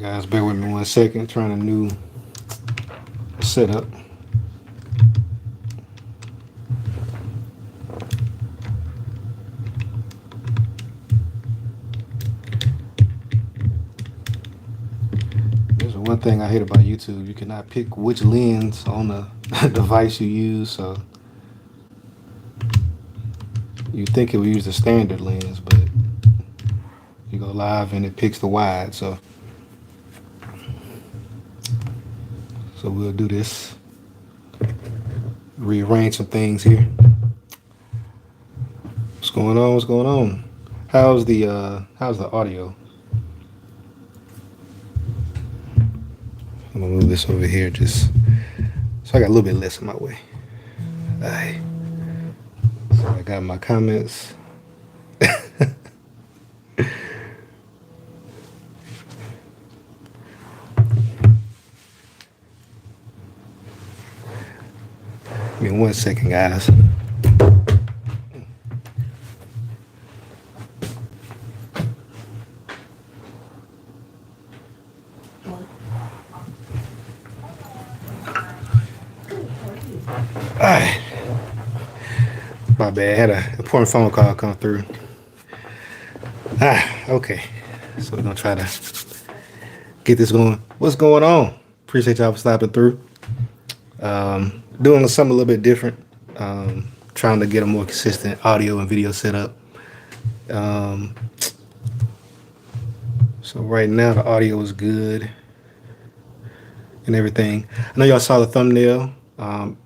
Guys, bear with me 1 second. Trying a new setup. There's one thing I hate about YouTube. You cannot pick which lens on the device you use. So you think it will use the standard lens, but you go live and it picks the wide. So we'll do this. Rearrange some things here. What's going on? What's going on? How's the audio? I'm gonna move this over here just so I got a little bit less in my way. All right. So I got my comments. Give me 1 second, guys. Alright. My bad. I had an important phone call come through. Okay. So we're gonna try to get this going. What's going on? Appreciate y'all for stopping through. Doing something a little bit different. Trying to get a more consistent audio and video setup. So right now the audio is good and everything. I know y'all saw the thumbnail.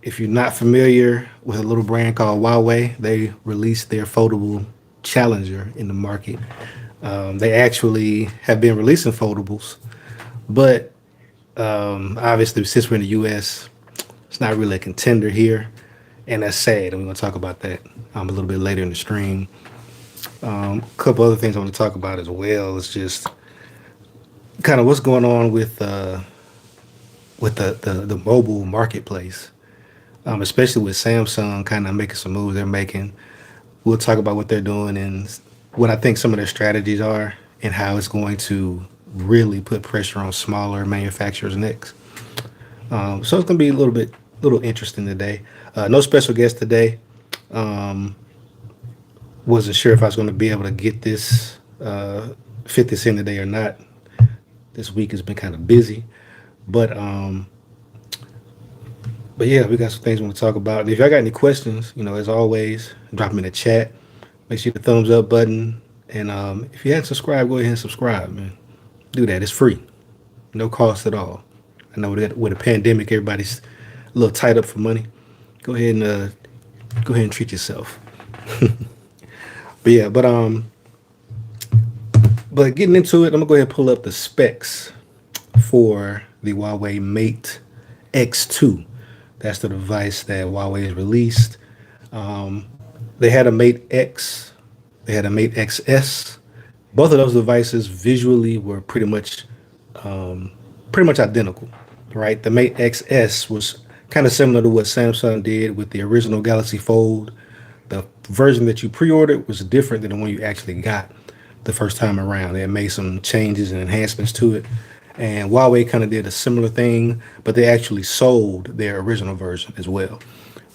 If you're not familiar with a little brand called Huawei, they released their foldable challenger in the market. They actually have been releasing foldables, but obviously since we're in the US, it's not really a contender here, and that's sad. And we're going to talk about that a little bit later in the stream. A couple other things I want to talk about as well is just kind of what's going on with the mobile marketplace, especially with Samsung kind of making some moves they're making. We'll talk about what they're doing and what I think some of their strategies are and how it's going to really put pressure on smaller manufacturers next. So it's going to be a little interesting today. No special guest today. Wasn't sure if I was going to be able to get this, fit this in today or not. This week has been kind of busy, but yeah, we got some things we want to talk about. And if y'all got any questions, as always, drop them in the chat. Make sure you hit the thumbs up button. And if you haven't subscribed, go ahead and subscribe, man. Do that. It's free. No cost at all. I know that with a pandemic, everybody's a little tight up for money. Go ahead and treat yourself. But yeah, but getting into it, I'm gonna go ahead and pull up the specs for the Huawei Mate X2. That's the device that Huawei has released. They had a Mate X, they had a Mate XS. Both of those devices visually were pretty much identical, right? The Mate XS was kind of similar to what Samsung did with the original Galaxy Fold. The version that you pre-ordered was different than the one you actually got the first time around. They had made some changes and enhancements to it. And Huawei kind of did a similar thing, but they actually sold their original version as well.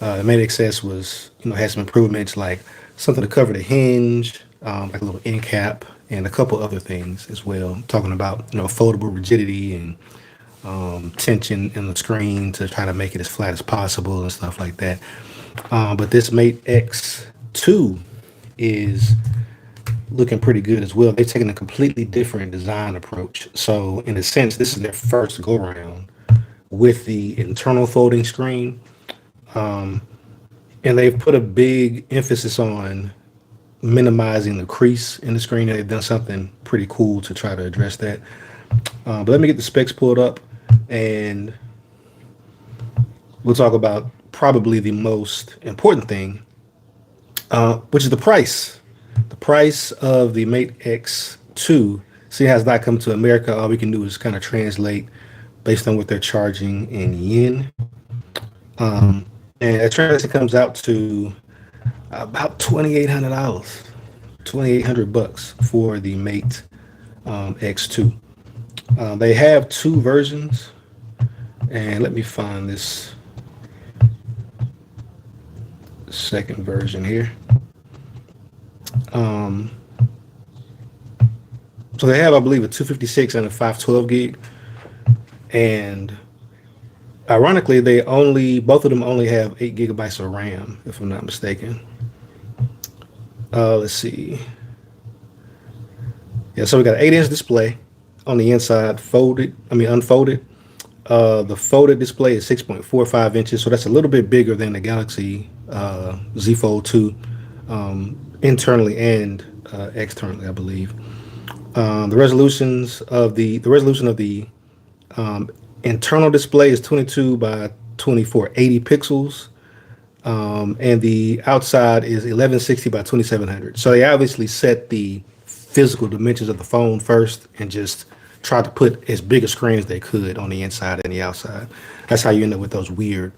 The Mate XS was, had some improvements like something to cover the hinge, like a little end cap, and a couple other things as well. Talking about, foldable rigidity and tension in the screen to try to make it as flat as possible and stuff like that. But this Mate X2 is looking pretty good as well. They've taken a completely different design approach. So in a sense, this is their first go around with the internal folding screen. And they've put a big emphasis on minimizing the crease in the screen. They've done something pretty cool to try to address that. But let me get the specs pulled up, and we'll talk about probably the most important thing, which is the price. The price of the Mate X2. See, it has not come to America. All we can do is kind of translate based on what they're charging in yen. And that translation comes out to about $2,800, 2,800 bucks for the Mate X2. They have two versions, and let me find this second version here. Um, so they have, I believe, a 256 and a 512 gig, and ironically, they only both of them only have 8 gigabytes of RAM, if I'm not mistaken. Let's see. Yeah, so we got an 8-inch display on the inside, unfolded. The folded display is 6.45 inches, so that's a little bit bigger than the Galaxy Z Fold 2, internally and externally, I believe. The resolution of the internal display is 22 by 2480 pixels, and the outside is 1160 by 2700. So they obviously set the physical dimensions of the phone first and just tried to put as big a screen as they could on the inside and the outside. That's how you end up with those weird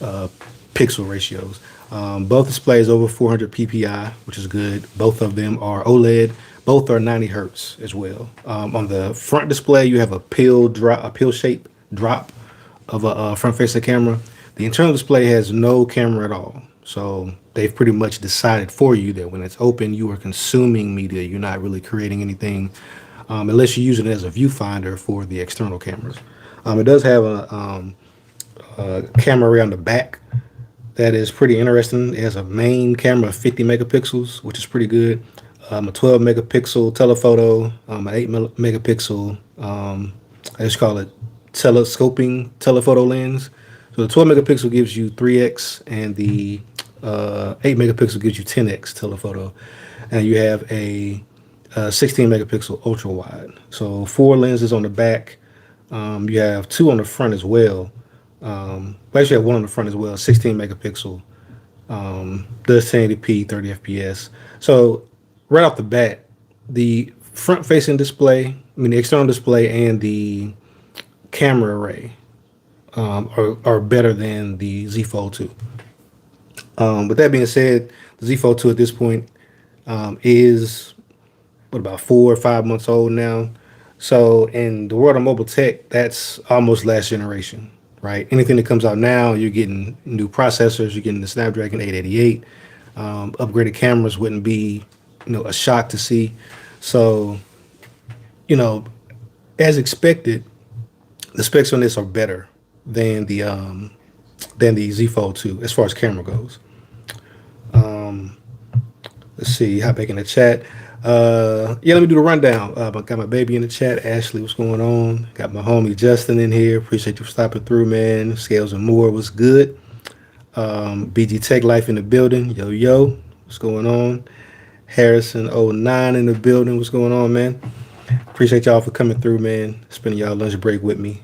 uh, pixel ratios. Both displays over 400 ppi, which is good. Both of them are OLED. Both are 90 hertz as well. On the front display, you have a pill shape drop of a front facing camera. The internal display has no camera at all. So they've pretty much decided for you that when it's open, you are consuming media. You're not really creating anything, unless you're using it as a viewfinder for the external cameras. It does have a camera array on the back that is pretty interesting. It has a main camera of 50 megapixels, which is pretty good. A 12 megapixel telephoto, an 8 megapixel, I just call it telescoping telephoto lens. So the 12 megapixel gives you 3x, and the 8 megapixel gives you 10x telephoto. And you have a 16 megapixel ultra wide. So four lenses on the back. You have two on the front as well. We actually have one on the front as well, 16 megapixel. Does 1080p, 30 FPS. So right off the bat, the front facing display, the external display and the camera array are better than the Z Fold 2. With that being said, the Z Fold 2 at this point is about 4 or 5 months old now. So in the world of mobile tech, that's almost last generation, right? Anything that comes out now, you're getting new processors, you're getting the Snapdragon 888. Upgraded cameras wouldn't be, a shock to see. So, you know, as expected, the specs on this are better than the Z Fold 2 as far as camera goes. Let's see, hop back in the chat. Yeah, let me do the rundown. I got my baby in the chat. Ashley, what's going on? Got my homie Justin in here. Appreciate you for stopping through, man. Scales and more was good. BG Tech Life in the building. Yo, yo, what's going on? Harrison '09 in the building. What's going on, man? Appreciate y'all for coming through, man. Spending y'all lunch break with me.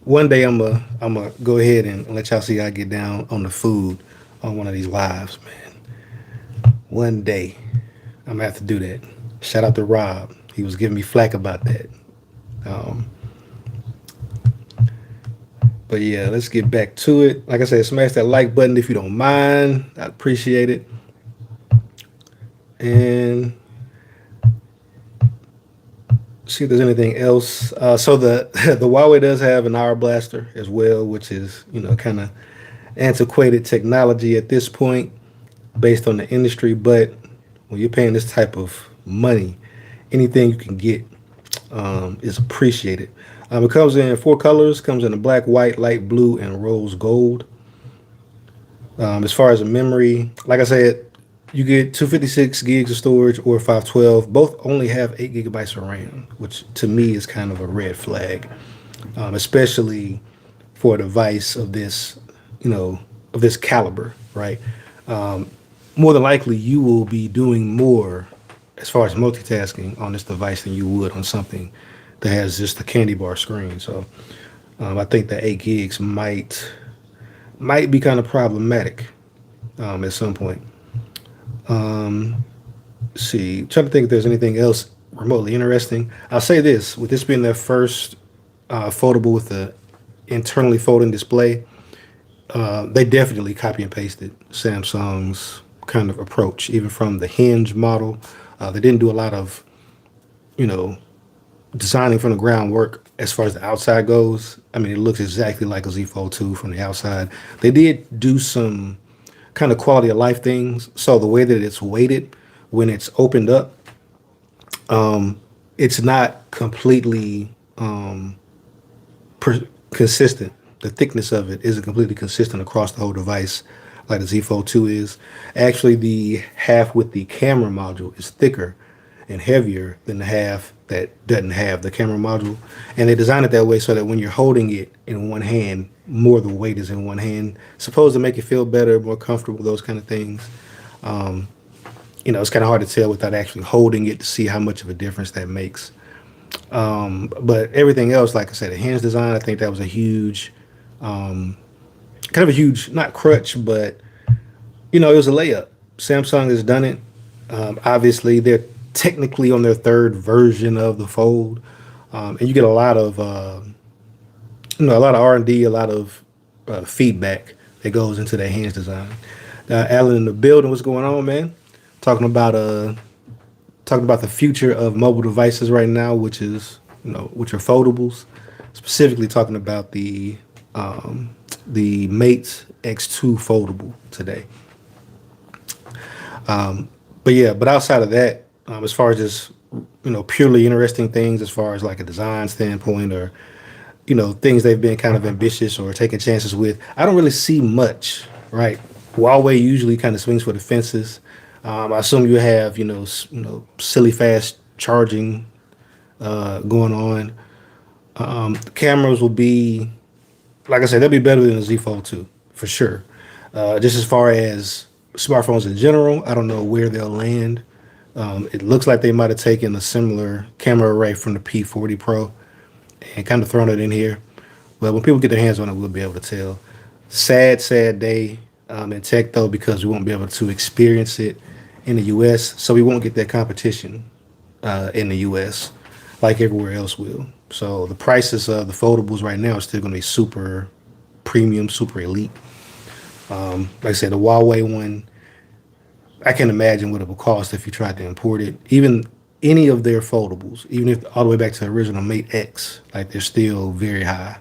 One day I'm gonna go ahead and let y'all see how I get down on the food on one of these lives, man. One day I'm gonna have to do that. Shout out to Rob. He was giving me flack about that. But yeah, let's get back to it. Like I said, smash that like button if you don't mind. I'd appreciate it. And see if there's anything else. So the the Huawei does have an hour blaster as well, which is kind of antiquated technology at this point based on the industry. But when you're paying this type of money, anything you can get is appreciated. It comes in 4 colors. Comes in a black, white, light blue, and rose gold. As far as the memory, like I said, you get 256 gigs of storage or 512. Both only have 8 gigabytes of RAM, which to me is kind of a red flag, especially for a device of this, of this caliber, right? More than likely, you will be doing more as far as multitasking on this device than you would on something that has just a candy bar screen. So I think the 8 gigs might be kind of problematic at some point. See, trying to think if there's anything else remotely interesting. I'll say this: with this being their first foldable with the internally folding display, they definitely copy and pasted Samsung's kind of approach, even from the hinge model. They didn't do a lot of, you know, designing from the groundwork as far as the outside goes. I mean, it looks exactly like a Z Fold 2 from the outside. They did do some kind of quality of life things. So the way that it's weighted when it's opened up, it's not completely consistent. The thickness of it isn't completely consistent across the whole device like the Z Fold 2 is. Actually, the half with the camera module is thicker and heavier than the half that doesn't have the camera module. And they designed it that way so that when you're holding it in one hand, more of the weight is in one hand, supposed to make you feel better, more comfortable, those kind of things. It's kind of hard to tell without actually holding it to see how much of a difference that makes. But everything else, like I said, the hinge design, I think that was a huge, kind of a huge, not crutch, but it was a layup. Samsung has done it. Obviously, they're technically on their third version of the Fold, and you get a lot of, a lot of R&D, a lot of feedback that goes into that hinge design. Alan in the building, what's going on, man? Talking about the future of mobile devices right now, which is which are foldables. Specifically talking about the Mate X2 foldable today. But outside of that, as far as just purely interesting things, as far as like a design standpoint, or things they've been kind of ambitious or taking chances with, I don't really see much. Right, Huawei usually kind of swings for the fences. I assume you have silly fast charging going on. The cameras will be, like I said, they'll be better than the Z Fold 2 for sure. Just as far as smartphones in general, I don't know where they'll land. It looks like they might have taken a similar camera array from the P40 Pro and kind of thrown it in here. But when people get their hands on it, we'll be able to tell. Sad day in tech, though, because we won't be able to experience it in the U.S., so we won't get that competition in the U.S. like everywhere else will. So the prices of the foldables right now are still going to be super premium, super elite. Like I said, the Huawei one, I can imagine what it would cost if you tried to import it. Even any of their foldables, even if all the way back to the original Mate X, like they're still very high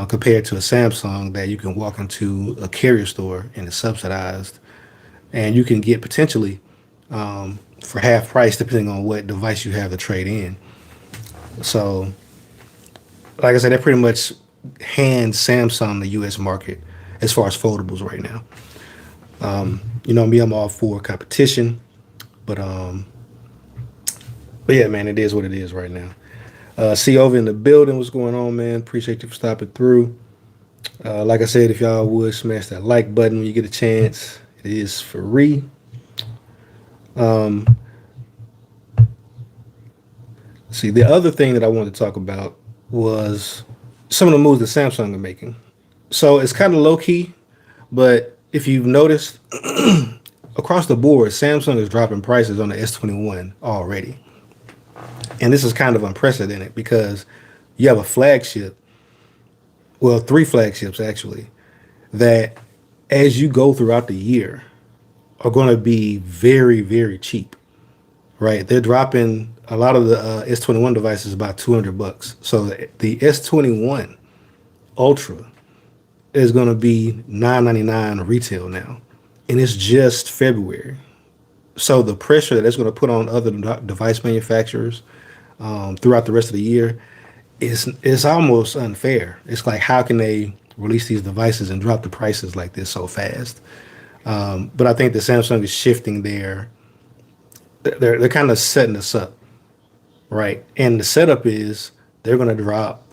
compared to a Samsung that you can walk into a carrier store and it's subsidized, and you can get potentially for half price depending on what device you have to trade in. So, like I said, that pretty much hands Samsung the U.S. market as far as foldables right now. Me, I'm all for competition, but yeah, man, it is what it is right now. See over in the building, what's going on, man? Appreciate you for stopping through. Like I said, if y'all would smash that like button when you get a chance, it is free. See, the other thing that I wanted to talk about was some of the moves that Samsung are making. So it's kind of low key, but if you've noticed, across the board, Samsung is dropping prices on the S21 already. And this is kind of unprecedented because you have a flagship, well, three flagships actually, that as you go throughout the year are going to be very, very cheap, right? They're dropping a lot of the S21 devices about $200. So the S21 Ultra is going to be $999 retail now, and it's just February. So the pressure that it's going to put on other device manufacturers throughout the rest of the year is almost unfair. It's like, how can they release these devices and drop the prices like this so fast? But I think that Samsung is shifting they're kind of setting us up, right? And the setup is they're going to drop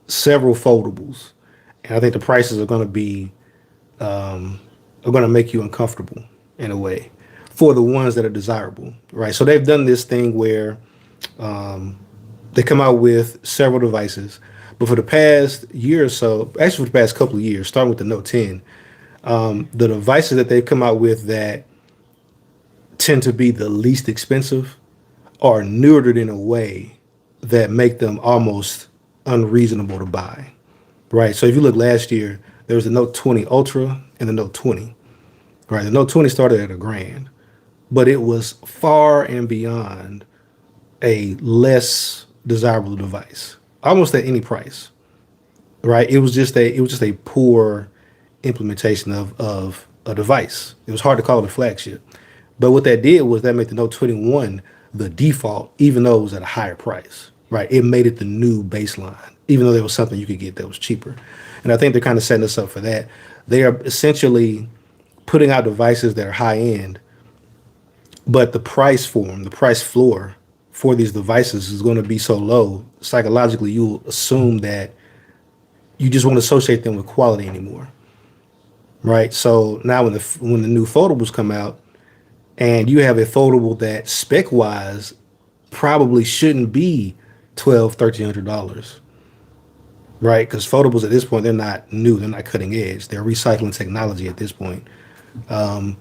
several foldables, and I think the prices are going to make you uncomfortable in a way. for the ones that are desirable, right? So they've done this thing where they come out with several devices, but for the past year or so, actually for the past couple of years, starting with the Note 10, the devices that they've come out with that tend to be the least expensive are neutered in a way that make them almost unreasonable to buy, right? So if you look last year, there was the Note 20 Ultra and the Note 20, right? The Note 20 started at $1,000, but it was far and beyond a less desirable device, almost at any price, right? It was just a poor implementation of a device. It was hard to call it a flagship. But what that did was that made the Note 21 the default, even though it was at a higher price, right? It made it the new baseline, even though there was something you could get that was cheaper. And I think they're kind of setting us up for that. They are essentially putting out devices that are high end, but the price for them, the price floor for these devices is going to be so low. Psychologically, you'll assume that you just won't associate them with quality anymore, right? So now when the new foldables come out, and you have a foldable that spec wise probably shouldn't be 12, $1,300, right? Because foldables at this point, they're not new, they're not cutting edge, they're recycling technology at this point. You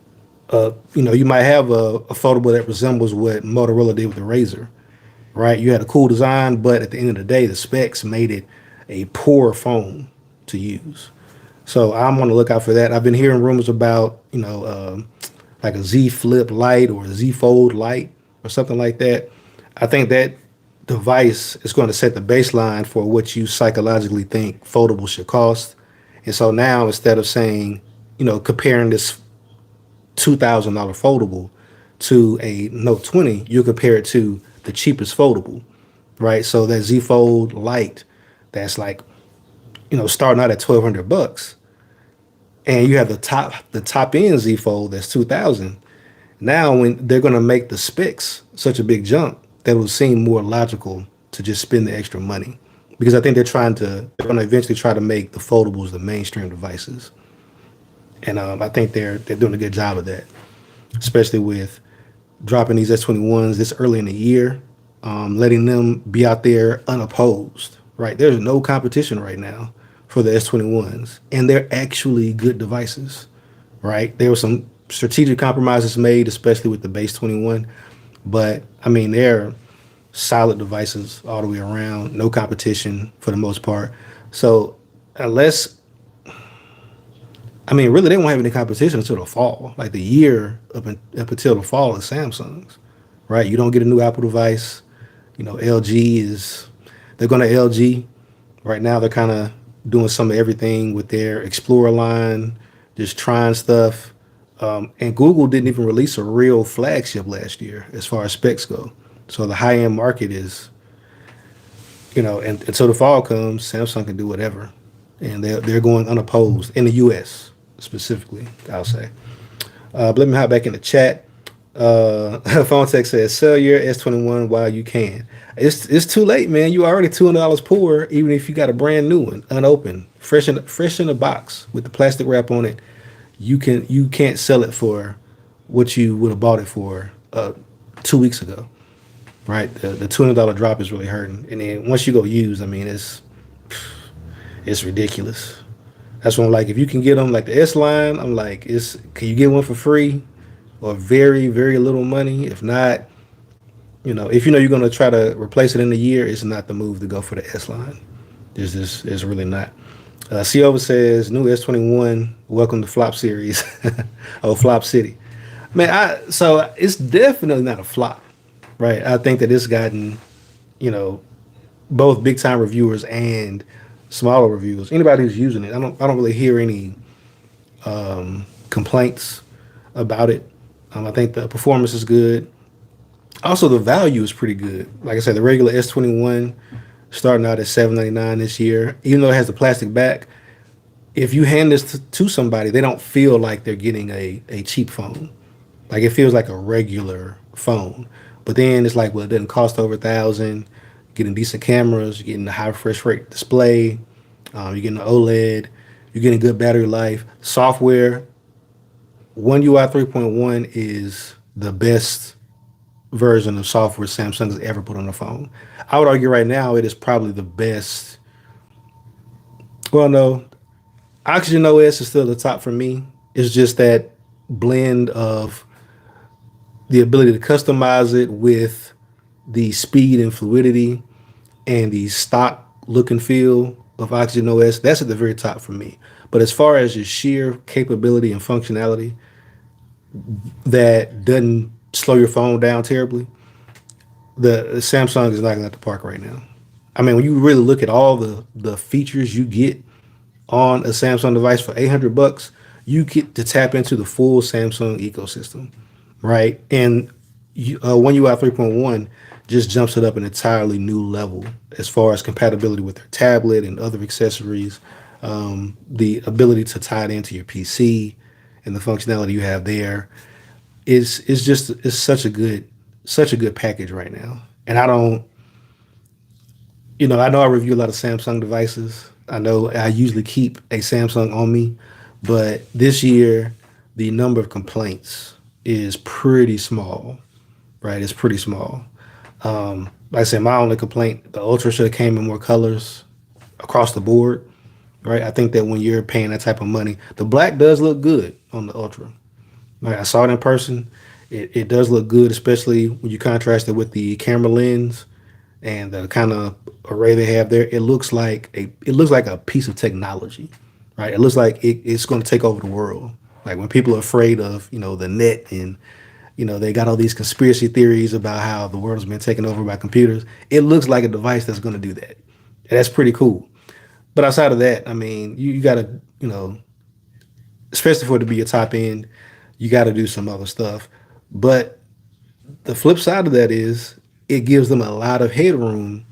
might have a foldable that resembles what Motorola did with the Razor, right? You had a cool design, but at the end of the day, the specs made it a poor phone to use. So I'm on the lookout for that. I've been hearing rumors about, like a Z Flip Lite or a Z Fold Lite or something like that. I think that device is going to set the baseline for what you psychologically think foldable should cost. And so now instead of saying, comparing this $2,000 foldable to a Note 20, you compare it to the cheapest foldable, right? So that Z Fold Lite, that's like, starting out at $1,200, and you have the top end Z Fold that's 2,000. Now, when they're going to make the specs such a big jump, that will seem more logical to just spend the extra money, because I think they're going to eventually try to make the foldables the mainstream devices, and I think they're doing a good job of that, especially with dropping these S21s this early in the year, letting them be out there unopposed. Right, there's no competition right now for the S21s, and they're actually good devices. Right, there were some strategic compromises made, especially with the base 21, but I mean they're solid devices all the way around. No competition for the most part. So unless I mean, really, they won't have any competition until the fall. Like the year up until the fall is Samsung's, right? You don't get a new Apple device. LG is, they're going to LG. Right now, they're kind of doing some of everything with their Explorer line, just trying stuff. And Google didn't even release a real flagship last year as far as specs go. So the high end market is, and until the fall comes, Samsung can do whatever. And they're going unopposed in the US specifically, I'll say. But let me hop back in the chat. Phone Tech says, sell your S21 while you can. It's too late, man. You already $200 poor, even if you got a brand new one, unopened, fresh in the box with the plastic wrap on it. You can't sell it for what you would have bought it for 2 weeks ago, right? The $200 drop is really hurting, and then once you go use, I mean, it's ridiculous. That's what I'm like. If you can get them like the S line, I'm like, can you get one for free or very, very little money? If not, if you're going to try to replace it in a year, it's not the move to go for the S line. It's really not. Ciova says, new S21, welcome to Flop Series. Oh, Flop City. Man, so it's definitely not a flop, right? I think that it's gotten, both big time reviewers and smaller reviewers. Anybody who's using it, I don't really hear any complaints about it. I think the performance is good. Also, the value is pretty good. Like I said, the regular S21 starting out at $799 this year, even though it has the plastic back. If you hand this to somebody, they don't feel like they're getting a cheap phone. Like it feels like a regular phone. But then it's like, well, it doesn't cost over $1,000. Getting decent cameras, you're getting a high refresh rate display, you're getting an OLED, you're getting good battery life. Software, One UI 3.1 is the best version of software Samsung has ever put on a phone. I would argue right now it is probably the best. Well, no, Oxygen OS is still the top for me. It's just that blend of the ability to customize it with the speed and fluidity and the stock look and feel of Oxygen OS. That's at the very top for me. But as far as just sheer capability and functionality that doesn't slow your phone down terribly, the Samsung is knocking out the park right now. I mean, when you really look at all the features you get on a Samsung device for 800 bucks, you get to tap into the full Samsung ecosystem, right? And One UI 3.1 just jumps it up an entirely new level as far as compatibility with their tablet and other accessories, the ability to tie it into your PC, and the functionality you have there is just it's such a good package right now. And I don't, I know I review a lot of Samsung devices. I know I usually keep a Samsung on me, but this year the number of complaints is pretty small, right? It's pretty small. Like I said, my only complaint, the Ultra should have came in more colors across the board, right? I think that when you're paying that type of money, the black does look good on the Ultra. Like I saw it in person. It does look good, especially when you contrast it with the camera lens and the kind of array they have there. It looks like a piece of technology, right? It looks like it's going to take over the world. Like when people are afraid of the net, and they got all these conspiracy theories about how the world has been taken over by computers. It looks like a device that's going to do that. And that's pretty cool. But outside of that, I mean, you got to, especially for it to be a top end, you got to do some other stuff. But the flip side of that is it gives them a lot of headroom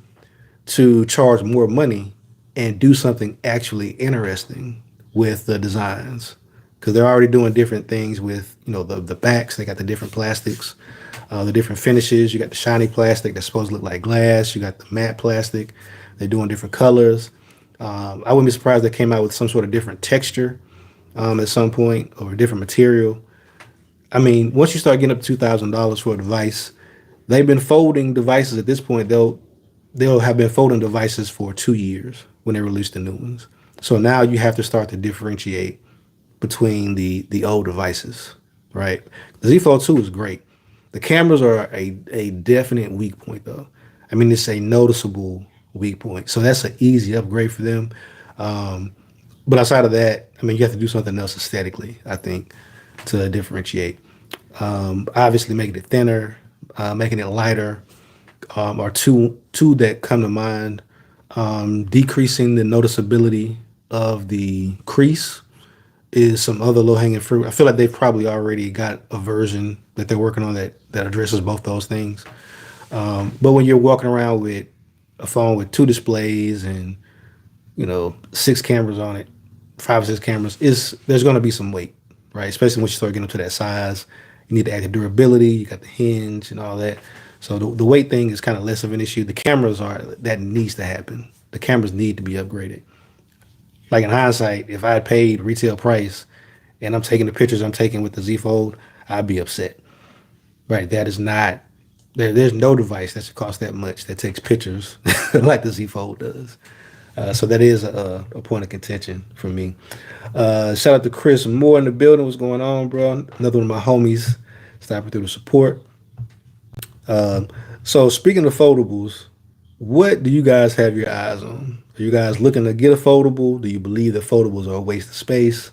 to charge more money and do something actually interesting with the designs, because they're already doing different things with the backs. They got the different plastics, the different finishes. You got the shiny plastic that's supposed to look like glass. You got the matte plastic. They're doing different colors. I wouldn't be surprised if they came out with some sort of different texture at some point, or a different material. I mean, once you start getting up to $2,000 for a device, they've been folding devices at this point. They'll have been folding devices for 2 years when they release the new ones. So now you have to start to differentiate between the old devices, right? The Z Fold 2 is great. The cameras are a definite weak point though. I mean, it's a noticeable weak point. So that's an easy upgrade for them. But outside of that, I mean, you have to do something else aesthetically, I think, to differentiate. Obviously, making it thinner, making it lighter, are two that come to mind. Decreasing the noticeability of the crease is some other low hanging fruit. I feel like they've probably already got a version that they're working on that addresses both those things. But when you're walking around with a phone with two displays and six cameras on it, five or six cameras, is there's going to be some weight, right? Especially once you start getting up to that size, you need to add the durability. You got the hinge and all that. So the weight thing is kind of less of an issue. The cameras are that needs to happen. The cameras need to be upgraded. Like in hindsight, if I had paid retail price and I'm taking the pictures I'm taking with the Z Fold, I'd be upset. Right? That is not there's no device that should cost that much that takes pictures like the Z Fold does. So that is a point of contention for me. Shout out to Chris Moore in the building. What's going on, bro? Another one of my homies stopping through the support. So speaking of foldables, what do you guys have your eyes on? Are you guys looking to get a foldable? Do you believe that foldables are a waste of space?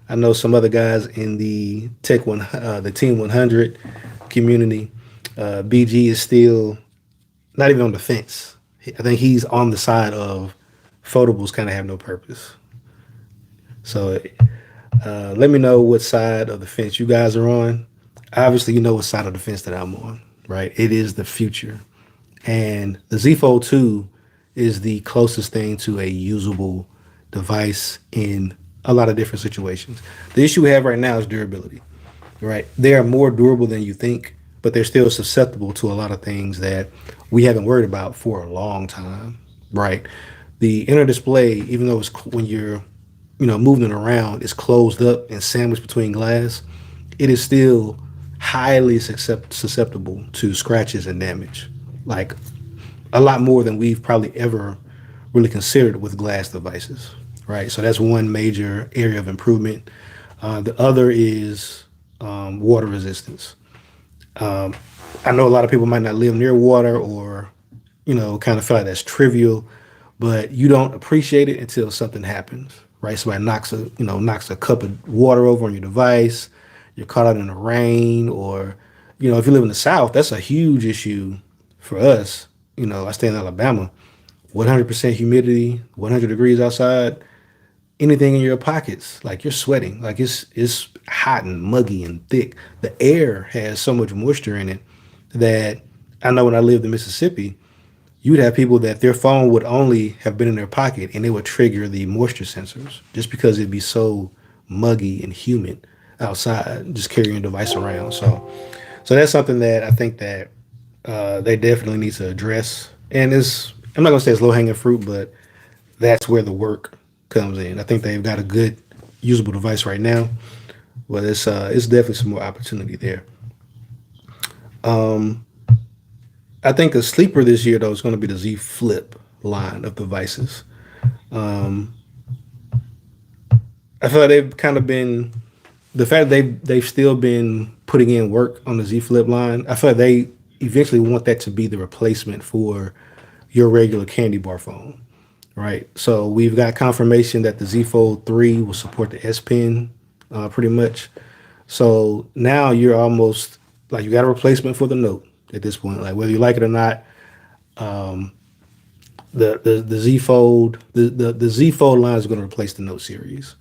I know some other guys in the the Team 100 community. BG is still not even on the fence. I think he's on the side of foldables kind of have no purpose. So let me know what side of the fence you guys are on. Obviously, you know what side of the fence that I'm on, right? It is the future. And the Z Fold 2 is the closest thing to a usable device in a lot of different situations. The issue we have right now is durability, right? They are more durable than you think, but they're still susceptible to a lot of things that we haven't worried about for a long time, right? The inner display, even though it's when you're moving it around, it's closed up and sandwiched between glass. It is still highly susceptible to scratches and damage, like a lot more than we've probably ever really considered with glass devices, right? So that's one major area of improvement. The other is water resistance. I know a lot of people might not live near water or, kind of feel like that's trivial, but you don't appreciate it until something happens, right? Somebody knocks a cup of water over on your device, you're caught out in the rain, or, if you live in the South, that's a huge issue for us. I stay in Alabama, 100% humidity, 100 degrees outside, anything in your pockets, like you're sweating, like it's hot and muggy and thick. The air has so much moisture in it that I know when I lived in Mississippi, you would have people that their phone would only have been in their pocket and it would trigger the moisture sensors just because it'd be so muggy and humid outside, just carrying your device around. So that's something that I think that they definitely need to address. And I'm not gonna say it's low hanging fruit, but that's where the work comes in. I think they've got a good usable device right now, but it's definitely some more opportunity there. I think a sleeper this year though is going to be the Z Flip line of devices. I feel like they've kind of been the fact that they've still been putting in work on the Z Flip line. I feel like they eventually want that to be the replacement for your regular candy bar phone, right? So we've got confirmation that the Z Fold 3 will support the S Pen, pretty much. So now you're almost like you got a replacement for the Note at this point. Like whether you like it or not, the Z Fold the Z Fold line is going to replace the Note series.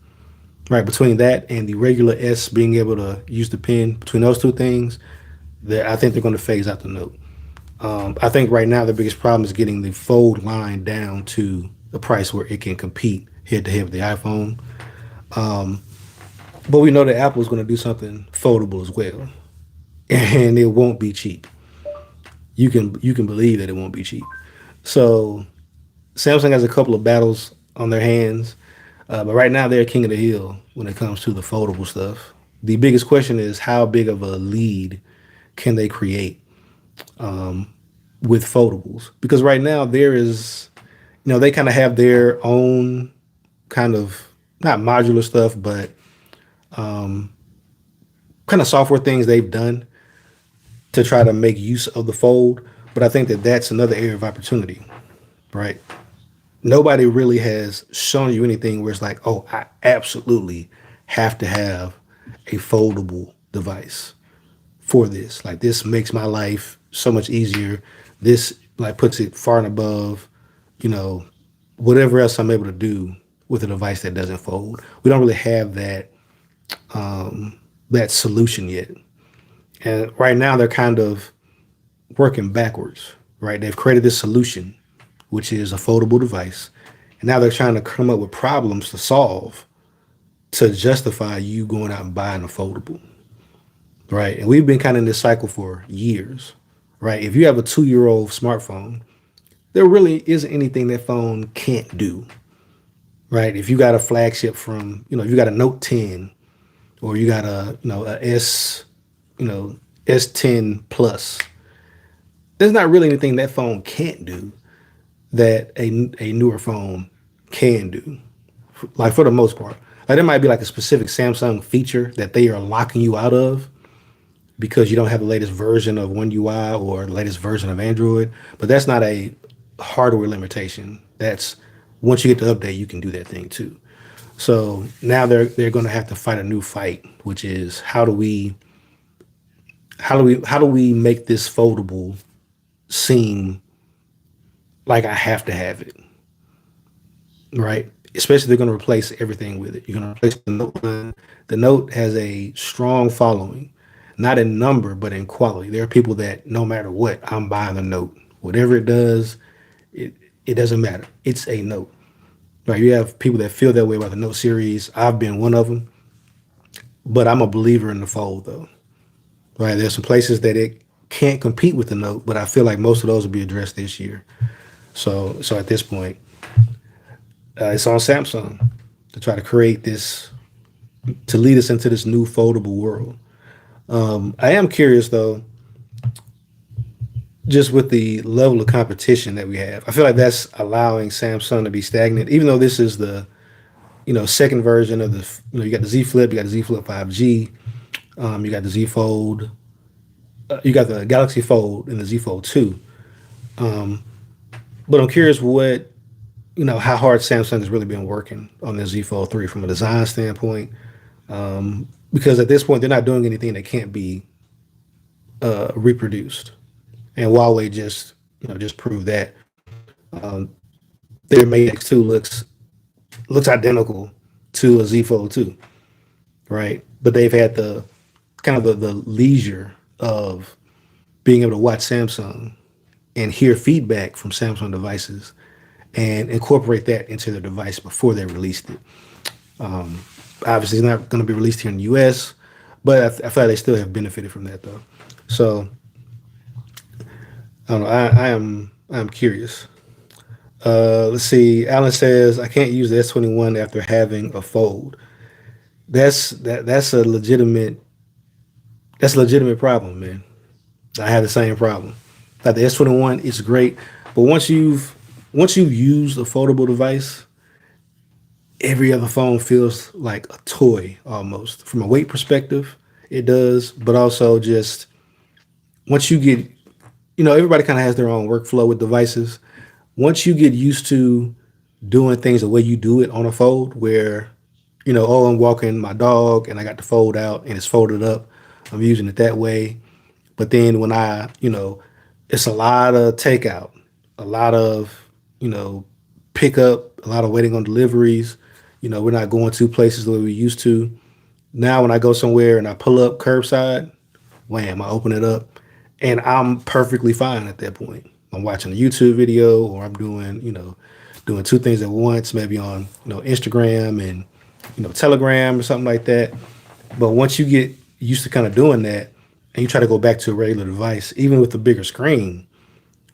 Right, between that and the regular S being able to use the pen, between those two things, I think they're going to phase out the Note. I think right now the biggest problem is getting the Fold line down to a price where it can compete head to head with the iPhone. But we know that Apple is going to do something foldable as well, and it won't be cheap. You can believe that it won't be cheap. So Samsung has a couple of battles on their hands, but right now they're king of the hill when it comes to the foldable stuff. The biggest question is how big of a lead can they create with foldables? Because right now there is, they kind of have their own kind of not modular stuff, but kind of software things they've done to try to make use of the fold. But I think that that's another area of opportunity, right? Nobody really has shown you anything where it's like, oh, I absolutely have to have a foldable device for this. Like this makes my life so much easier. This like puts it far and above, you know, whatever else I'm able to do with a device that doesn't fold. We don't really have that solution yet. And right now they're kind of working backwards, right? They've created this solution, which is a foldable device. And now they're trying to come up with problems to solve to justify you going out and buying a foldable, right? And we've been kind of in this cycle for years, right? If you have a 2-year-old smartphone, there really isn't anything that phone can't do, right? If you got a flagship from, if you got a Note 10 or you got a S10 Plus, there's not really anything that phone can't do that a newer phone can do, like for the most part. Like there might be like a specific Samsung feature that they are locking you out of because you don't have the latest version of One UI or the latest version of Android, but that's not a hardware limitation. That's once you get the update, you can do that thing too. So now they're going to have to fight a new fight, which is how do we make this foldable seem like I have to have it, right? Especially they're going to replace everything with it. You're going to replace the Note line. The Note has a strong following, not in number, but in quality. There are people that no matter what, I'm buying the Note. Whatever it does, it doesn't matter. It's a Note. Right? You have people that feel that way about the Note series. I've been one of them, but I'm a believer in the Fold though. Right? There's some places that it can't compete with the Note, but I feel like most of those will be addressed this year. So at this point, it's on Samsung to try to create this, to lead us into this new foldable world. I am curious though, just with the level of competition that we have. I feel like that's allowing Samsung to be stagnant, even though this is the second version of the you got the Z Flip, you got the Z Flip 5G, you got the Z Fold, you got the Galaxy Fold and the Z Fold 2. But I'm curious what how hard Samsung has really been working on the Z Fold 3 from a design standpoint, because at this point they're not doing anything that can't be reproduced. And Huawei just proved that their Mate X2 looks identical to a Z Fold 2, right? But they've had the kind of the leisure of being able to watch Samsung and hear feedback from Samsung devices and incorporate that into their device before they released it. Obviously, it's not going to be released here in the U.S., but I feel like they still have benefited from that though. So I don't know. I'm curious. Let's see. Alan says I can't use the S21 after having a fold. That's a legitimate problem, man. I have the same problem. Like the S21 is great, but once you've used a foldable device, every other phone feels like a toy almost. From a weight perspective, it does, but also just once you get, everybody kind of has their own workflow with devices. Once you get used to doing things the way you do it on a fold, where, oh, I'm walking my dog and I got the fold out and it's folded up, I'm using it that way. But then when it's a lot of takeout, a lot of, pickup, a lot of waiting on deliveries. We're not going to places the way we used to. Now, when I go somewhere and I pull up curbside, wham, I open it up and I'm perfectly fine at that point. I'm watching a YouTube video or I'm doing two things at once, maybe on, Instagram and, Telegram or something like that. But once you get used to kind of doing that and you try to go back to a regular device, even with a bigger screen,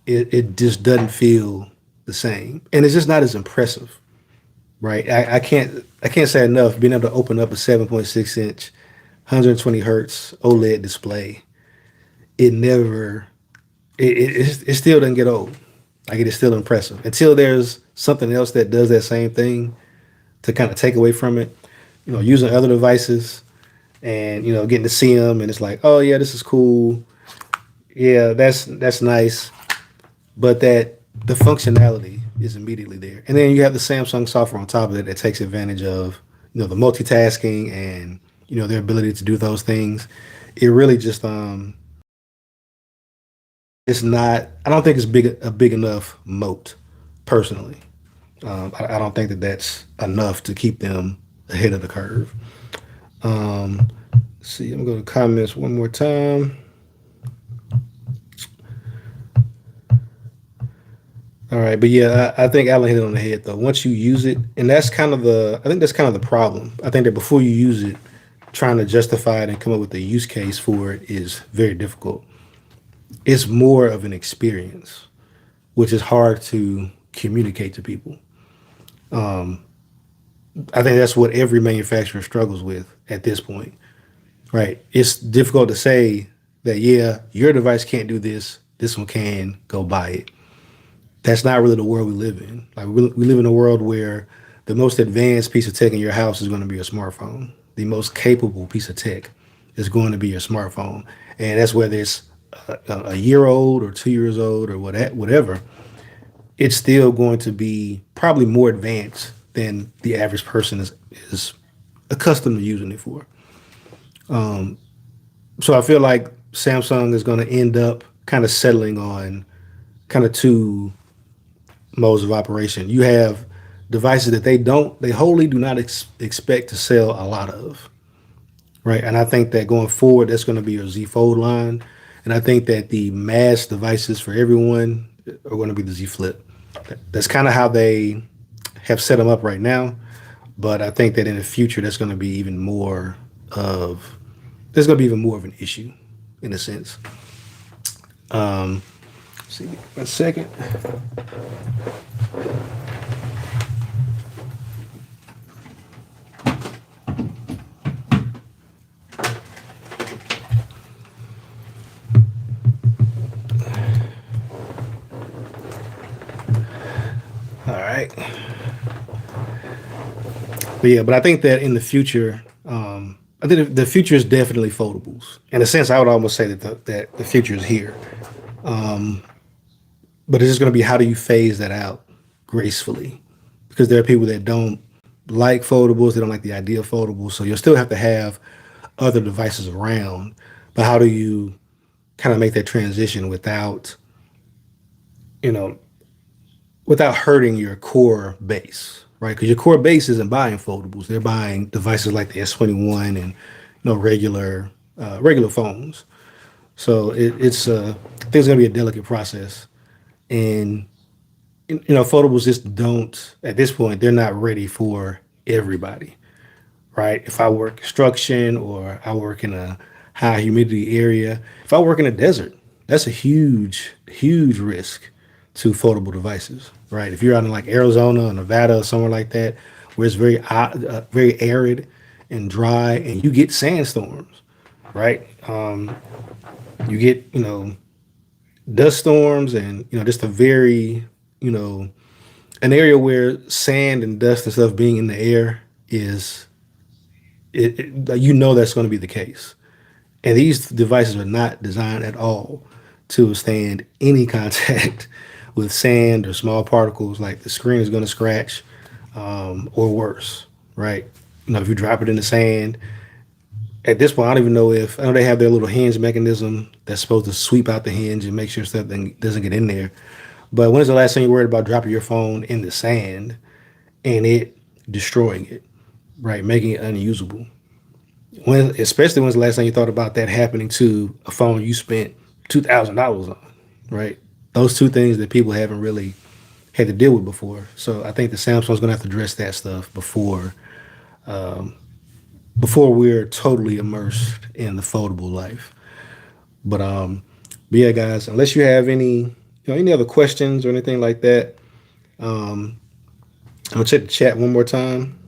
it just doesn't feel the same. And it's just not as impressive, right? I can't say enough being able to open up a 7.6 inch, 120 hertz OLED display. It never, it still doesn't get old. Like it is still impressive until there's something else that does that same thing to kind of take away from it. Using other devices and getting to see them, and it's like, oh yeah, this is cool. Yeah, that's nice, but that the functionality is immediately there. And then you have the Samsung software on top of it that takes advantage of the multitasking and their ability to do those things. It really just it's not. I don't think it's a big enough moat, personally. I don't think that that's enough to keep them ahead of the curve. Um, let's see, I'm going to go to comments one more time. All right, but yeah, I think Alan hit it on the head though. Once you use it, and I think that's kind of the problem. I think that before you use it, trying to justify it and come up with a use case for it is very difficult. It's more of an experience, which is hard to communicate to people. I think that's what every manufacturer struggles with at this point, right? It's difficult to say that, yeah, your device can't do this, this one can, go buy it. That's not really the world we live in. Like we live in a world where the most advanced piece of tech in your house is going to be your smartphone. The most capable piece of tech is going to be your smartphone, and that's whether it's a year old or 2 years old or whatever. It's still going to be probably more advanced than the average person is accustomed to using it for. So I feel like Samsung is going to end up kind of settling on kind of two modes of operation. You have devices that they wholly do not expect to sell a lot of, right? And I think that going forward, that's going to be your Z Fold line. And I think that the mass devices for everyone are going to be the Z Flip. That's kind of how they have set them up right now. But I think that in the future, there's going to be even more of an issue in a sense. See, one second. All right. But yeah, but I think that in the future, I think the future is definitely foldables. In a sense, I would almost say that the future is here. But it's just going to be how do you phase that out gracefully? Because there are people that don't like foldables, they don't like the idea of foldables. So you'll still have to have other devices around. But how do you kind of make that transition without, you know, without hurting your core base, right? Because your core base isn't buying foldables; they're buying devices like the S21 and regular phones. So I think it's going to be a delicate process, and foldables just don't at this point. They're not ready for everybody, right? If I work construction or I work in a high humidity area, if I work in a desert, that's a huge risk to foldable devices, right? If you're out in like Arizona or Nevada or somewhere like that, where it's very arid and dry, and you get sandstorms, right? You get dust storms, and just a very you know an area where sand and dust and stuff being in the air is like, that's going to be the case. And these devices are not designed at all to withstand any contact with sand or small particles. Like the screen is going to scratch, or worse, right? If you drop it in the sand, at this point, I don't even know if I know they have their little hinge mechanism that's supposed to sweep out the hinge and make sure stuff doesn't get in there. But when's the last time you worried about dropping your phone in the sand and it destroying it, right? Making it unusable. Especially when's the last time you thought about that happening to a phone you spent $2,000 on, right? Those two things that people haven't really had to deal with before. So I think the Samsung's gonna have to address that stuff before we're totally immersed in the foldable life. But yeah, guys, unless you have any other questions or anything like that, I'm gonna check the chat one more time,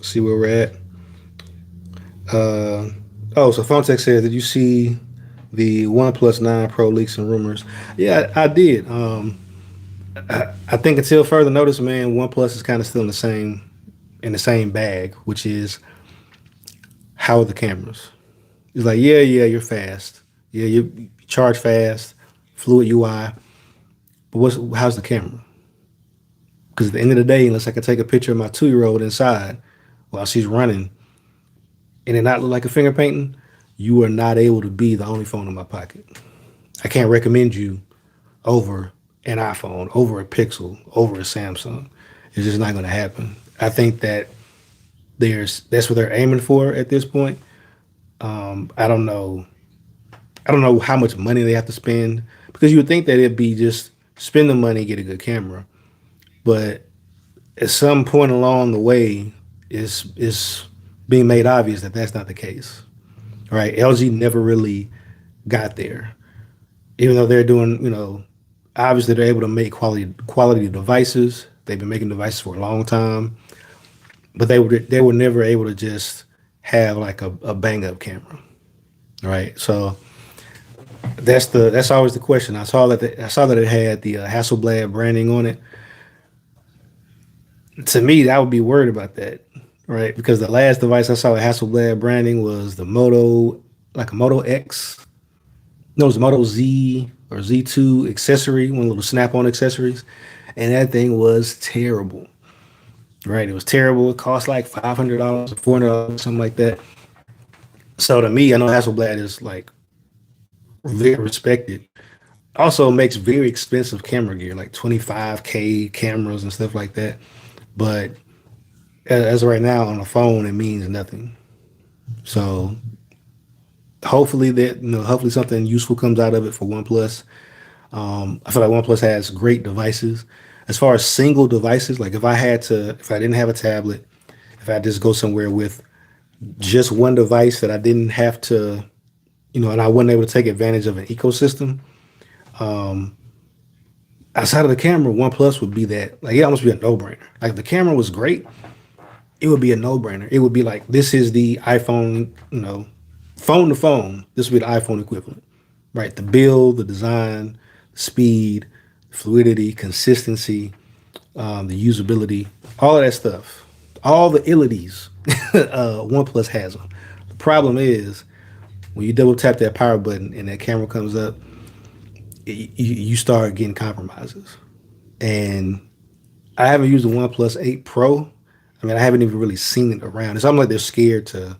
see where we're at. Uh, oh, so Phonetech says, did you see the OnePlus 9 Pro leaks and rumors? Yeah, I did. I think until further notice, man, OnePlus is kind of still in the same bag, which is how are the cameras? It's like, yeah, you're fast. Yeah, you charge fast, fluid UI, but how's the camera? Because at the end of the day, unless I can take a picture of my 2-year-old inside while she's running and it not look like a finger painting, you are not able to be the only phone in my pocket. I can't recommend you over an iPhone, over a Pixel, over a Samsung. It's just not going to happen. I think that that's what they're aiming for at this point. I don't know. I don't know how much money they have to spend, because you would think that it'd be just spend the money, get a good camera. But at some point along the way, it's being made obvious that that's not the case. Right? LG never really got there, even though they're doing, obviously they're able to make quality devices. They've been making devices for a long time, but they were never able to just have like a bang up camera, right? So that's always the question. I saw that it had the Hasselblad branding on it. To me, I would be worried about that, right? Because the last device I saw with Hasselblad branding was the Moto, like a Moto X. No, it was Moto Z or Z2 accessory, one of the little snap-on accessories, and that thing was terrible. Right, it was terrible. It cost like $500 or $400, something like that. So to me, I know Hasselblad is like very respected. Also makes very expensive camera gear, like 25K cameras and stuff like that. But as of right now, on a phone, it means nothing. So hopefully something useful comes out of it for OnePlus. I feel like OnePlus has great devices. As far as single devices, like if I didn't have a tablet, if I just go somewhere with just one device that I didn't have to, and I wasn't able to take advantage of an ecosystem, outside of the camera, OnePlus would be that. Like, it almost be a no-brainer. Like, if the camera was great, it would be a no-brainer. It would be like, this is the iPhone, phone to phone. This would be the iPhone equivalent, right? The build, the design, the speed, fluidity, consistency, the usability, all of that stuff, all the illities. OnePlus has them. The problem is when you double tap that power button and that camera comes up, you start getting compromises. And I haven't used the OnePlus 8 Pro. I mean, I haven't even really seen it around. It's almost like they're scared to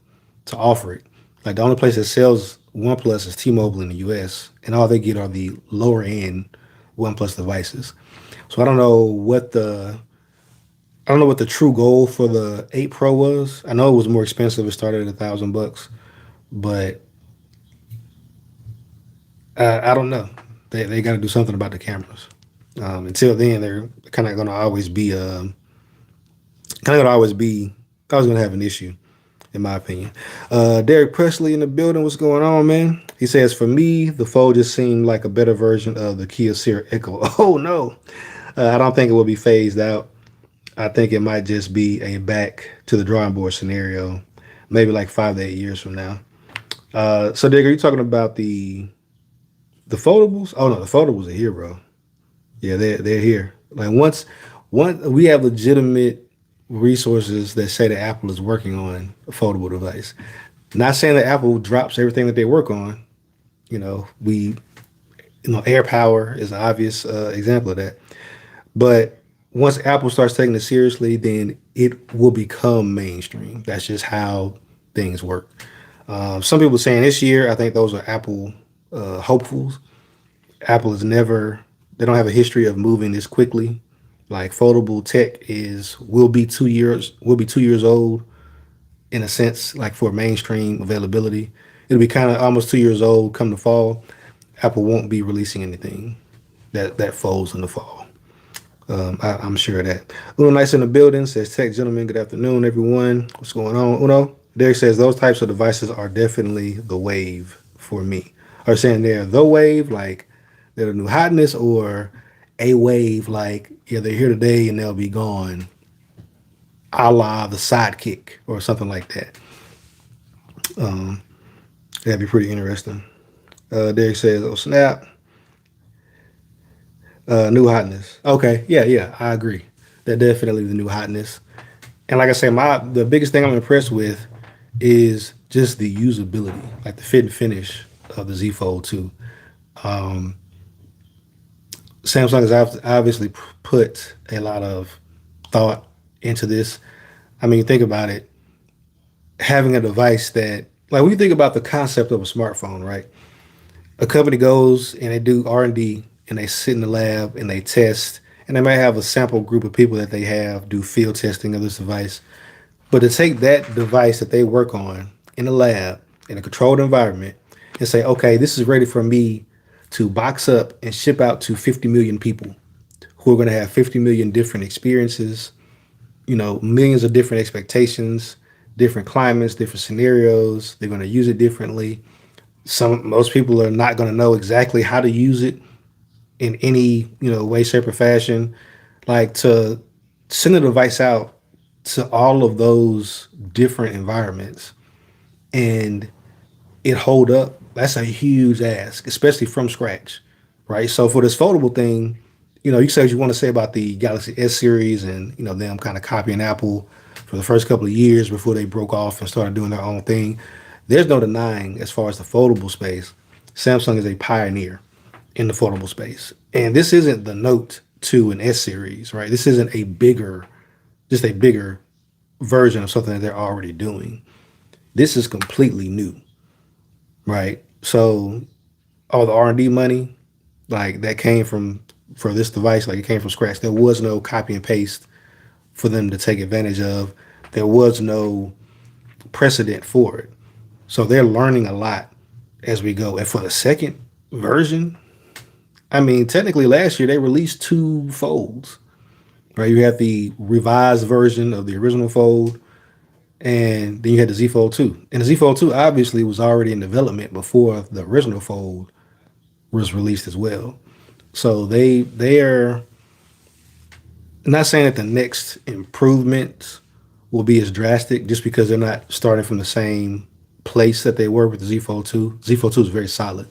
offer it. Like the only place that sells OnePlus is T-Mobile in the U.S., and all they get are the lower end OnePlus devices. So I don't know what the true goal for the 8 Pro was. I know it was more expensive. It started at $1,000, but I don't know. They got to do something about the cameras. Until then, they're kind of going to always be kind of going to always be always going to have an issue, in my opinion. Derek Presley in the building. What's going on, man? He says, for me, the Fold just seemed like a better version of the Kia Ceed Echo. Oh no, I don't think it will be phased out. I think it might just be a back to the drawing board scenario, maybe like 5 to 8 years from now. So, Dick, are you talking about the foldables? Oh no, the foldables are here, bro. Yeah, they're here. Like once we have legitimate resources that say that Apple is working on a foldable device. Not saying that Apple drops everything that they work on. We Air Power is an obvious example of that. But once Apple starts taking it seriously, then it will become mainstream. That's just how things work. Some people saying this year, I think those are Apple hopefuls. Apple is never, they don't have a history of moving this quickly. Like foldable tech is will be 2 years old in a sense, like for mainstream availability. It'll be kind of almost 2 years old come the fall. Apple won't be releasing anything that folds in the fall. I'm sure of that. Uno Nice in the building says, tech gentlemen, good afternoon, everyone. What's going on? Uno, Derek says, those types of devices are definitely the wave for me. Are saying they're the wave, like they're the new hotness, or a wave, like, yeah, they're here today and they'll be gone, a la the sidekick or something like that. Um, that'd be pretty interesting. Derek says, oh, snap. New hotness. Okay, yeah, yeah, I agree. That definitely the new hotness. And like I said, the biggest thing I'm impressed with is just the usability, like the fit and finish of the Z Fold 2. Um, Samsung has obviously put a lot of thought into this. I mean, think about it. Having a device that, like, when you think about the concept of a smartphone, right? A company goes and they do R&D and they sit in the lab and they test, and they might have a sample group of people that they have do field testing of this device. But to take that device that they work on in the lab in a controlled environment and say, okay, this is ready for me to box up and ship out to 50 million people who are going to have 50 million different experiences, millions of different expectations, different climates, different scenarios. They're going to use it differently. Most people are not going to know exactly how to use it in any way, shape, or fashion. Like to send a device out to all of those different environments and it hold up, that's a huge ask, especially from scratch, right? So for this foldable thing, you say what you want to say about the Galaxy S series and them kind of copying Apple for the first couple of years before they broke off and started doing their own thing. There's no denying, as far as the foldable space, Samsung is a pioneer in the foldable space. And this isn't the Note 2 and S series, right? This isn't just a bigger version of something that they're already doing. This is completely new, right? So all the R&D money, like that came for this device, like it came from scratch. There was no copy and paste for them to take advantage of. There was no precedent for it. So they're learning a lot as we go. And for the second version, I mean, technically last year they released two folds, right? You had the revised version of the original fold, and then you had the Z Fold 2. And the Z Fold 2 obviously was already in development before the original fold was released as well. So they're not saying that the next improvements will be as drastic just because they're not starting from the same place that they were with the Z Fold 2. Z Fold 2 is very solid.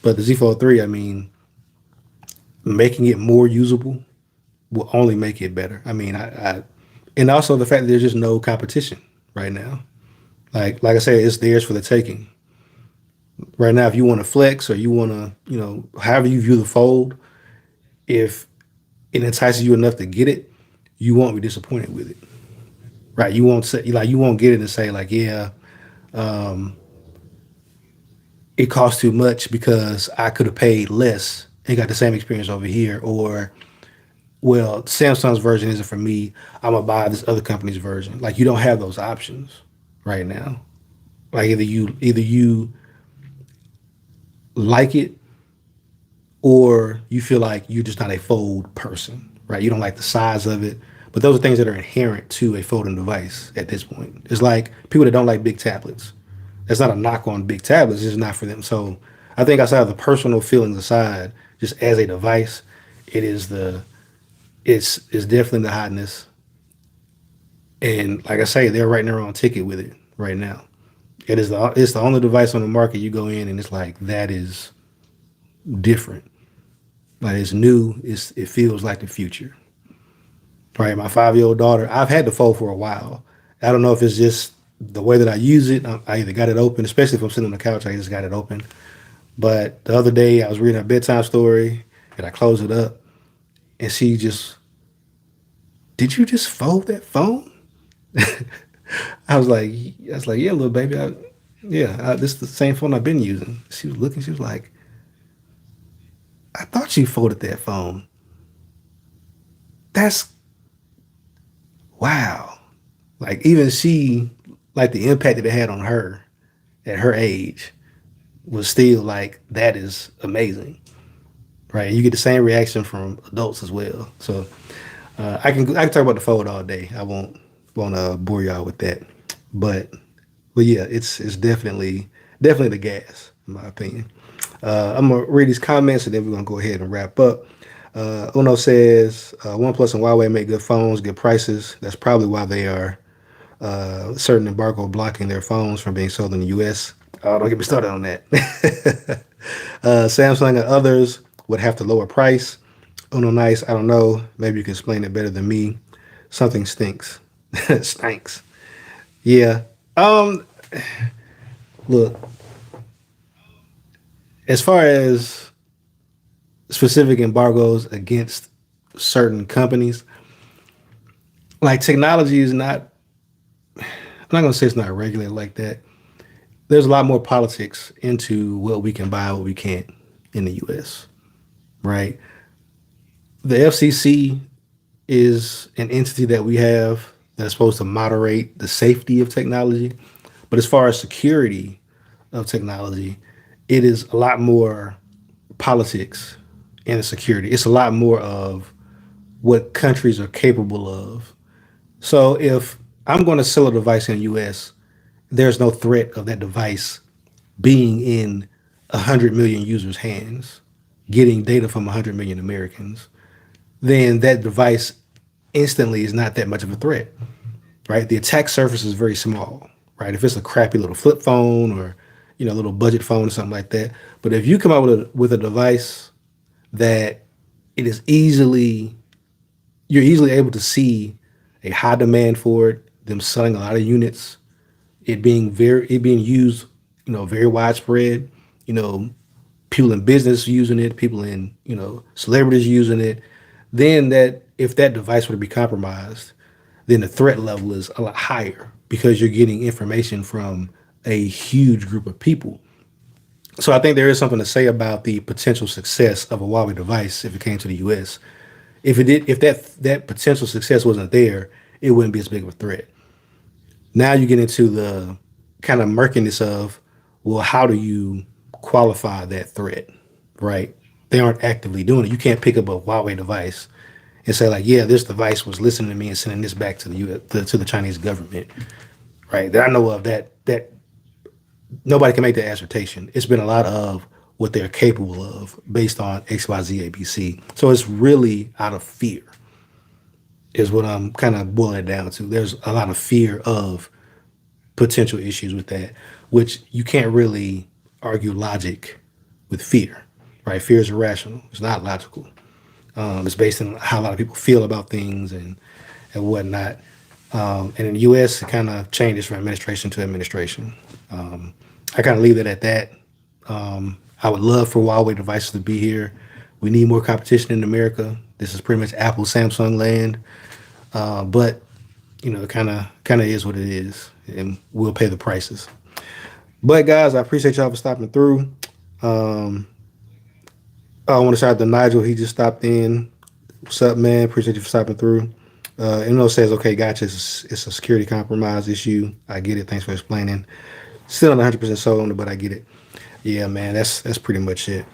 But the Z Fold 3, I mean, making it more usable will only make it better. I mean, and also the fact that there's just no competition right now. Like I said, it's theirs for the taking. Right now, if you want to flex or you want to, however you view the fold, if it entices you enough to get it, you won't be disappointed with it. Right? You won't say like you won't get it and say like, yeah, it costs too much because I could have paid less and got the same experience over here, or well, Samsung's version isn't for me. I'm gonna buy this other company's version. Like you don't have those options right now. Like either you like it or you feel like you're just not a fold person, right? You don't like the size of it. But those are things that are inherent to a folding device at this point. It's like people that don't like big tablets. That's not a knock on big tablets, it's just not for them. So I think outside of the personal feelings aside, just as a device, it is the it's definitely the hotness. And like I say, they're writing their own ticket with it right now. It's the only device on the market you go in and it's like that is different. Like it's new. It feels like the future. Right. My 5-year-old daughter, I've had the fold for a while. I don't know if it's just the way that I use it. I either got it open, especially if I'm sitting on the couch, I just got it open. But the other day I was reading a bedtime story and I closed it up and she just, did you just fold that phone? I was like, yeah, little baby. This is the same phone I've been using. She was looking, she was like, I thought you folded that phone. That's wow. Like even she, like the impact that it had on her at her age was still like that is amazing, right? You get the same reaction from adults as well. So I can talk about the fold all day. I won't bore y'all with that, but yeah, it's definitely the gas in my opinion. I'm gonna read these comments and then we're gonna go ahead and wrap up. Uno says OnePlus and Huawei make good phones, good prices. That's probably why they are certain embargo blocking their phones from being sold in the U.S. Don't get me started on that. Samsung and others would have to lower price. Uno nice. I don't know. Maybe you can explain it better than me. Something stinks. Stinks. Yeah. Um. Look. As far as specific embargoes against certain companies, like technology is not. I'm not gonna say it's not regulated like that. There's a lot more politics into what we can buy and what we can't in the U.S. Right? The FCC is an entity that we have that's supposed to moderate the safety of technology, but as far as security of technology, it is a lot more politics and security. It's a lot more of what countries are capable of. So if I'm going to sell a device in the US, there's no threat of that device being in 100 million users' hands, getting data from 100 million Americans, then that device instantly is not that much of a threat, right? The attack surface is very small, right? If it's a crappy little flip phone or a little budget phone or something like that. But if you come out with a device that it is easily you're easily able to see a high demand for it, them selling a lot of units, it being used, very widespread, you know, people in business using it, people in, celebrities using it, then that if that device were to be compromised, then the threat level is a lot higher because you're getting information from a huge group of people. So I think there is something to say about the potential success of a Huawei device if it came to the US. If that potential success wasn't there, it wouldn't be as big of a threat. Now you get into the kind of murkiness of, well, how do you qualify that threat, right? They aren't actively doing it. You can't pick up a Huawei device and say like, yeah, this device was listening to me and sending this back to the to the Chinese government, right? That I know of that nobody can make that assertion. It's been a lot of what they're capable of based on X, Y, Z, A, B, C. So it's really out of fear, is what I'm kind of boiling it down to. There's a lot of fear of potential issues with that, which you can't really argue logic with fear, right? Fear is irrational. It's not logical. It's based on how a lot of people feel about things and whatnot. And in the U.S., it kind of changes from administration to administration. I kind of leave it at that. I would love for Huawei devices to be here. We need more competition in America. This is pretty much Apple, Samsung land. But it kind of is what it is, and we'll pay the prices. But guys, I appreciate y'all for stopping through. Um, I want to shout out to Nigel. He just stopped in. What's up, man? Appreciate you for stopping through. Says, okay, gotcha. It's a security compromise issue. I get it. Thanks for explaining. Still not 100% sold on it, but I get it. Yeah, man, that's pretty much it.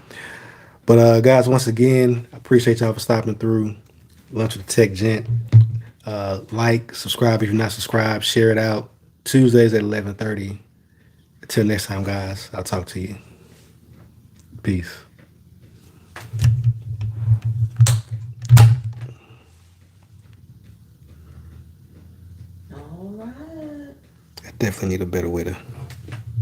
But guys, once again, I appreciate y'all for stopping through. Lunch with the Tech Gent. Like, subscribe if you're not subscribed. Share it out. Tuesdays at 11:30. Until next time, guys. I'll talk to you. Peace. All right. I definitely need a better way to